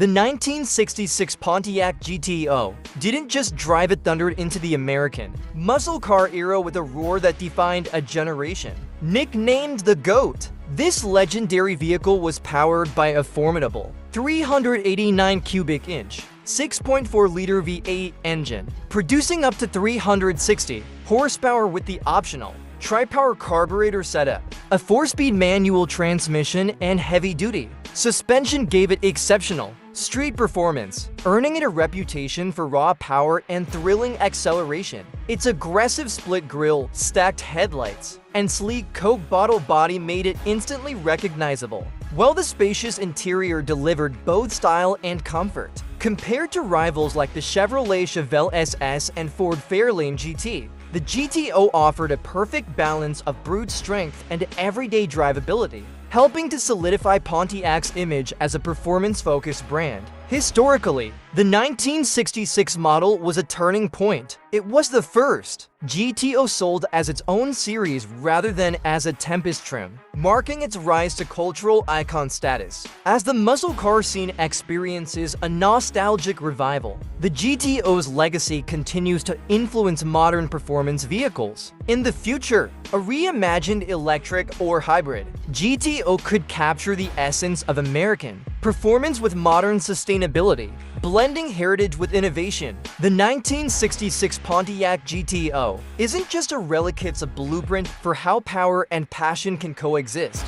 The 1966 Pontiac GTO didn't just drive it thundered into the American muscle car era with a roar that defined a generation. Nicknamed the GOAT, this legendary vehicle was powered by a formidable 389 cubic inch, 6.4-liter V8 engine, producing up to 360 horsepower with the optional tri-power carburetor setup. A 4-speed manual transmission and heavy-duty suspension gave it exceptional street performance, earning it a reputation for raw power and thrilling acceleration. Its aggressive split grille, stacked headlights, and sleek Coke bottle body made it instantly recognizable, while the spacious interior delivered both style and comfort. Compared to rivals like the Chevrolet Chevelle SS and Ford Fairlane GT, the GTO offered a perfect balance of brute strength and everyday drivability, helping to solidify Pontiac's image as a performance-focused brand. Historically, the 1966 model was a turning point. It was the first GTO sold as its own series rather than as a Tempest trim, marking its rise to cultural icon status. As the muscle car scene experiences a nostalgic revival, the GTO's legacy continues to influence modern performance vehicles. In the future, a reimagined electric or hybrid GTO could capture the essence of American performance with modern sustainability, blending heritage with innovation. The 1966 Pontiac GTO isn't just a relic, it's a blueprint for how power and passion can coexist.